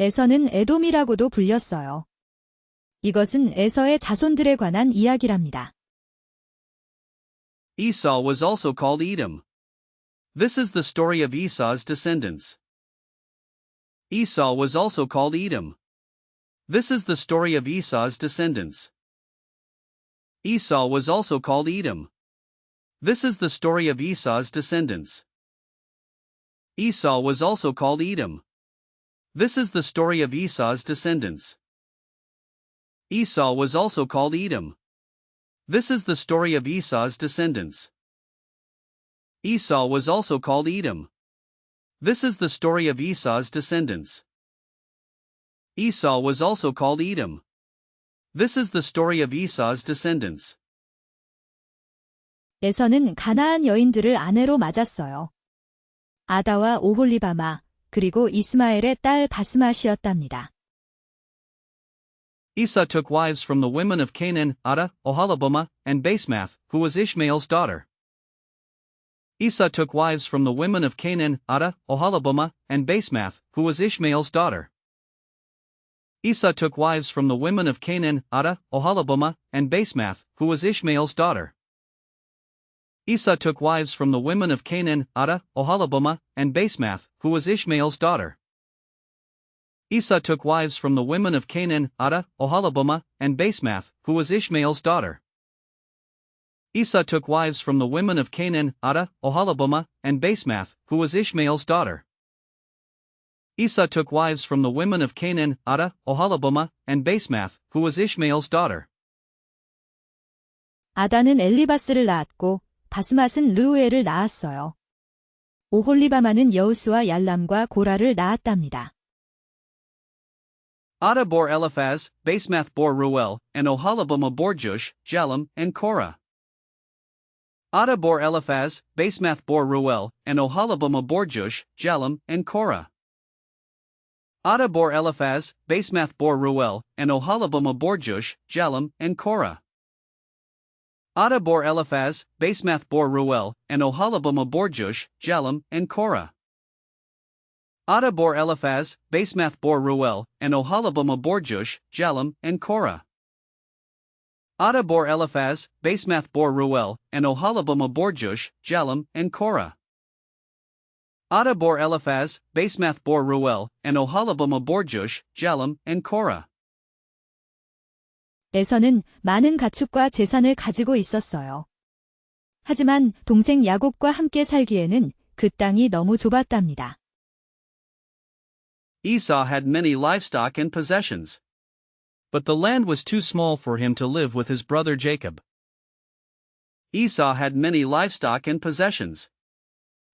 에서는 에돔이라고도 불렸어요. 이것은 에서의 자손들에 관한 이야기랍니다. Esau was also called Edom. This is the story of Esau's descendants. Esau was also called Edom. This is the story of Esau's descendants. Esau was also called Edom. This is the story of Esau's descendants. Esau was also called Edom. This is the story of Esau's descendants. Esau was also called Edom. This is the story of Esau's descendants. Esau was also called Edom. This is the story of Esau's descendants. Esau was also called Edom. This is the story of Esau's descendants. 에서는 가나안 여인들을 아내로 맞았어요. 아다와 오홀리바마, 그리고 이스마엘의 딸 바스맛이었답니다. Esau took wives from the women of Canaan, Adah, Oholibamah, and Basemath, who was Ishmael's daughter. Esau took wives from the women of Canaan, Adah, Oholibamah, and Basemath, who was Ishmael's daughter. Esau took wives from the women of Canaan, Adah, Oholibamah, and Basemath, who was Ishmael's daughter. Esau took wives from the women of Canaan, Adah, Oholibamah, and Basemath, who was Ishmael's daughter. Esau took wives from the women of Canaan, Adah, Oholibamah, and Basemath, who was Ishmael's daughter. Esau took wives from the women of Canaan, Adah, Oholibamah, and Basemath, who was Ishmael's daughter. Esau took wives from the women of Canaan, Adah, Oholibamah, and Basemath, who was Ishmael's daughter. 아다는 엘리바스를 낳았고 바스맛은 르우엘을 낳았어요. 오홀리바마는 여우스와 얄람과 고라를 낳았답니다. Adah bore Eliphaz, Basemath bore Reuel, and Oholibamah bore Jush, Jalem, and Korah. Adah bore Eliphaz, Basemath bore Reuel, and Oholibamah bore Jush, Jalem, and Korah. Adah bore Eliphaz, Basemath bore Reuel, and Oholibamah bore Jush, Jalem, and Korah. Adah bore Eliphaz, Basemath bore Reuel, and Oholibamah bore Jush, Jalem, and Korah. Adah bore Eliphaz, Basemath bore Reuel, and Oholibamah bore Jush, Jalem, and Korah. Adah bore Eliphaz, Basemath bore Reuel, and Oholibamah bore Jush, Jalem, and Korah. Adah bore Eliphaz, Basemath bore Reuel, and Oholibamah bore Jush, Jalem, and Korah. 에서는 많은 가축과 재산을 가지고 있었어요. 하지만 동생 야곱과 함께 살기에는 그 땅이 너무 좁았답니다. Esau had many livestock and possessions. But the land was too small for him to live with his brother Jacob. Esau had many livestock and possessions.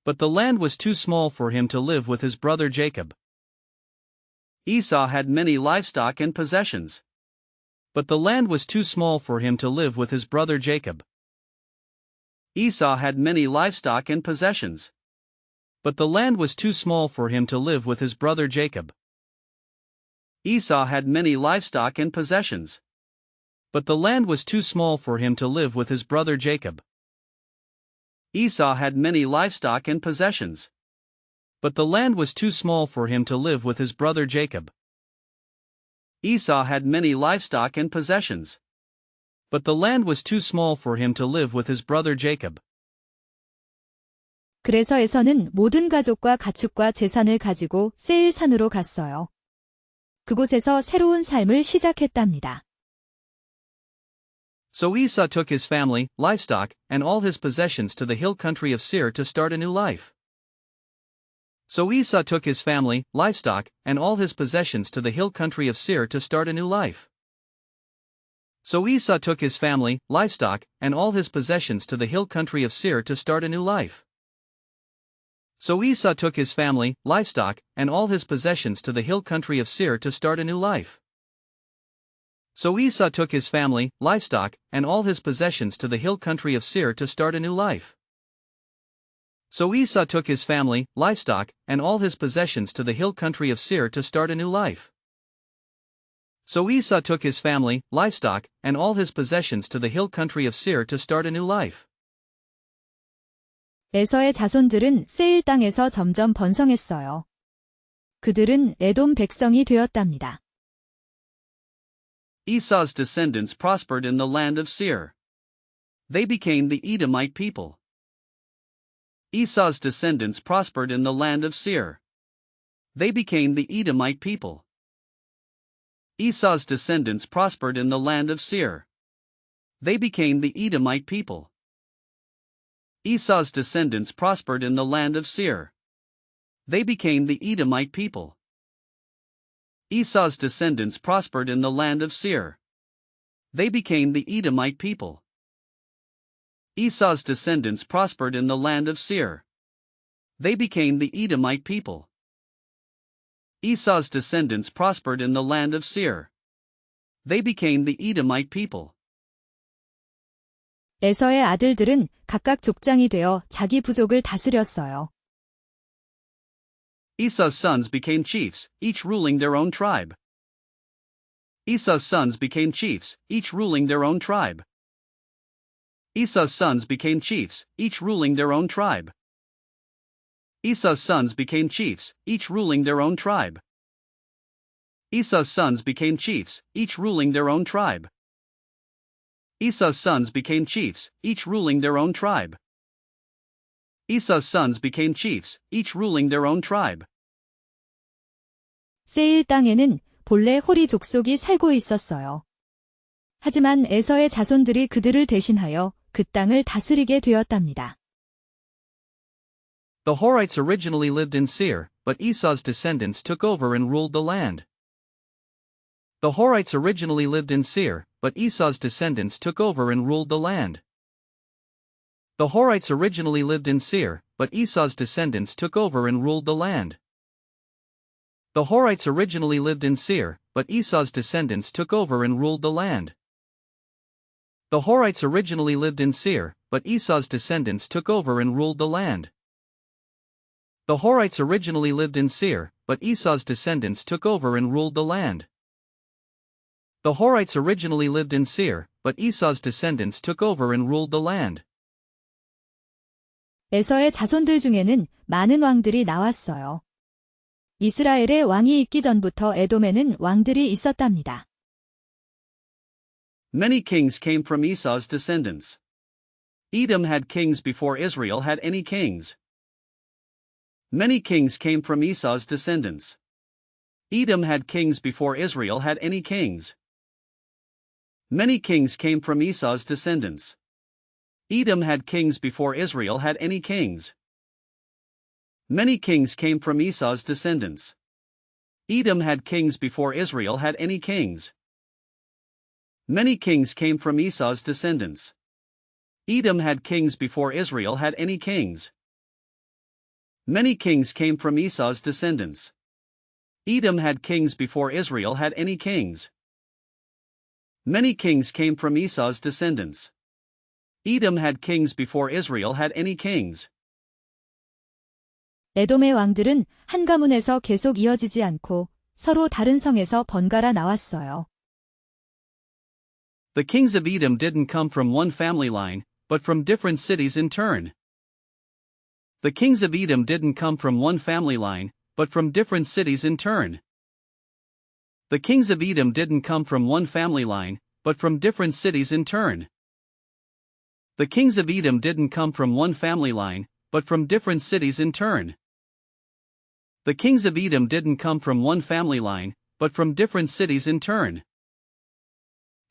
But the land was too small for him to live with his brother Jacob. Esau had many livestock and possessions. But the land was too small for him to live with his brother Jacob. Esau had many livestock and possessions. But the land was too small for him to live with his brother Jacob. Esau had many livestock and possessions. But the land was too small for him to live with his brother Jacob. Esau had many livestock and possessions. But the land was too small for him to live with his brother Jacob. Esau had many livestock and possessions. But the land was too small for him to live with his brother Jacob. 그래서 에서는 모든 가족과 가축과 재산을 가지고 세일산으로 갔어요. 그곳에서 새로운 삶을 시작했답니다. So Esau took his family, livestock, and all his possessions to the hill country of Seir to start a new life. So Esau took his family, livestock, and all his possessions to the hill country of Seir to start a new life. So Esau took his family, livestock, and all his possessions to the hill country of Seir to start a new life. So Esau took his family, livestock, and all his possessions to the hill country of Seir to start a new life. So Esau took his family, livestock, and all his possessions to the hill country of Seir to start a new life. So Esau took his family, livestock, and all his possessions to the hill country of Seir to start a new life. So Esau took his family, livestock, and all his possessions to the hill country of Seir to start a new life. 에서의 자손들은 세일 땅에서 점점 번성했어요. 그들은 에돔 백성이 되었답니다. Esau's descendants prospered in the land of Seir. They became the Edomite people. Esau's descendants prospered in the land of Seir. They became the Edomite people. Esau's descendants prospered in the land of Seir. They became the Edomite people. Esau's descendants prospered in the land of Seir. They became the Edomite people. Esau's descendants prospered in the land of Seir. They became the Edomite people. Esau's descendants prospered in the land of Seir. They became the Edomite people. Esau's descendants prospered in the land of Seir. They became the Edomite people. 에서의 아들들은 각각 족장이 되어 자기 부족을 다스렸어요. Esau's sons became chiefs, each ruling their own tribe. Esau's sons became chiefs, each ruling their own tribe. Esau's sons became chiefs, each ruling their own tribe. Esau's sons became chiefs, each ruling their own tribe. Esau's sons became chiefs, each ruling their own tribe. Esau's sons became chiefs, each ruling their own tribe. Esau's sons became chiefs, each ruling their own tribe. 세일 땅에는 본래 호리 족속이 살고 있었어요. 하지만 에서의 자손들이 그들을 대신하여 그 땅을 다스리게 되었답니다. The Horites originally lived in Seir, but Esau's descendants took over and ruled the land. The Horites originally lived in Seir, but Esau's descendants took over and ruled the land. The Horites originally lived in Seir, but Esau's descendants took over and ruled the land. The Horites originally lived in Seir, but Esau's descendants took over and ruled the land. The Horites originally lived in Seir, but Esau's descendants took over and ruled the land. The Horites originally lived in Seir, but Esau's descendants took over and ruled the land. The Horites originally lived in Seir, but Esau's descendants took over and ruled the land. 에서의 자손들 중에는 많은 왕들이 나왔어요. 이스라엘의 왕이 있기 전부터 에돔에는 왕들이 있었답니다. Many kings came from Esau's descendants. Edom had kings before Israel had any kings. Many kings came from Esau's descendants. Edom had kings before Israel had any kings. Many kings came from Esau's descendants. Edom had kings before Israel had any kings. Many kings came from Esau's descendants. Edom had kings before Israel had any kings. Many kings came from Esau's descendants. Edom had kings before Israel had any kings. Many kings came from Esau's descendants. Edom had kings before Israel had any kings. Many kings came from Esau's descendants. Edom had kings before Israel had any kings. 에돔의 왕들은 한 가문에서 계속 이어지지 않고 서로 다른 성에서 번갈아 나왔어요. The kings of Edom didn't come from one family line, but from different cities in turn. The kings of Edom didn't come from one family line, but from different cities in turn. The kings of Edom didn't come from one family line, but from different cities in turn. The kings of Edom didn't come from one family line, but from different cities in turn. The kings of Edom didn't come from one family line, but from different cities in turn.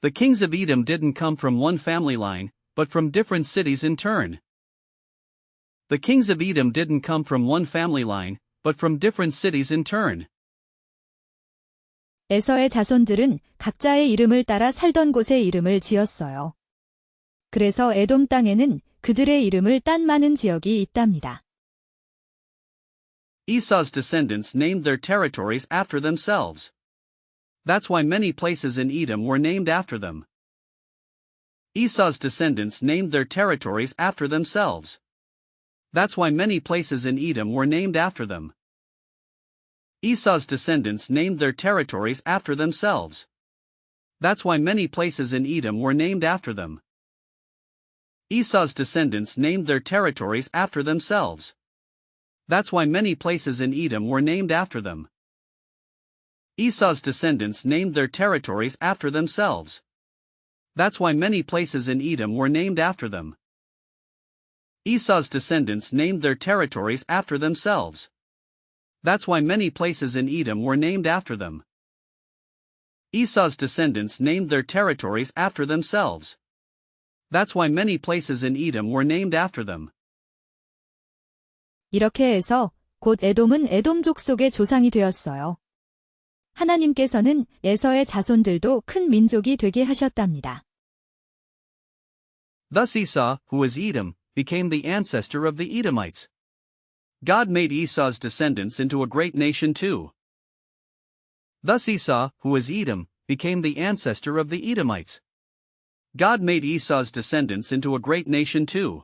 The kings of Edom didn't come from one family line, but from different cities in turn. The kings of Edom didn't come from one family line, but from different cities in turn. 에서의 자손들은 각자의 이름을 따라 살던 곳의 이름을 지었어요. 그래서 에돔 땅에는 그들의 이름을 딴 많은 지역이 있답니다. Esau's descendants named their territories after themselves. That's why many places in Edom were named after them. Esau's descendants named their territories after themselves. That's why many places in Edom were named after them. Esau's descendants named their territories after themselves. That's why many places in Edom were named after them. Esau's descendants named their territories after themselves. That's why many places in Edom were named after them. Esau's descendants named their territories after themselves. That's why many places in Edom were named after them. Esau's descendants named their territories after themselves. That's why many places in Edom were named after them. Esau's descendants named their territories after themselves. That's why many places in Edom were named after them. 이렇게 해서 곧 에돔은 에돔족 속의 조상이 되었어요. 하나님께서는 에서의 자손들도 큰 민족이 되게 하셨답니다. Thus Esau, who was Edom, became the ancestor of the Edomites. God made Esau's descendants into a great nation too. Thus Esau, who was Edom, became the ancestor of the Edomites. God made Esau's descendants into a great nation too.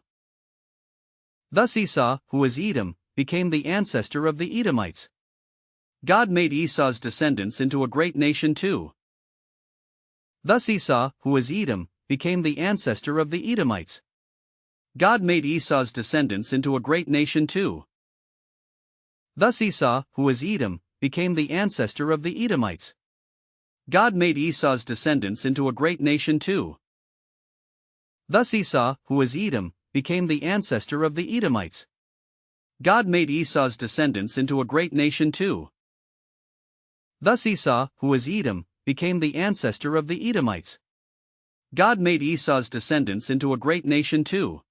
Thus Esau, who was Edom, became the ancestor of the Edomites. God made Esau's descendants into a great nation too. Thus Esau, who was Edom, became the ancestor of the Edomites. God made Esau's descendants into a great nation too. Thus Esau, who was Edom, became the ancestor of the Edomites. God made Esau's descendants into a great nation too. Thus Esau, who was Edom, became the ancestor of the Edomites. God made Esau's descendants into a great nation too. Thus Esau, who was Edom, became the ancestor of the Edomites. God made Esau's descendants into a great nation too.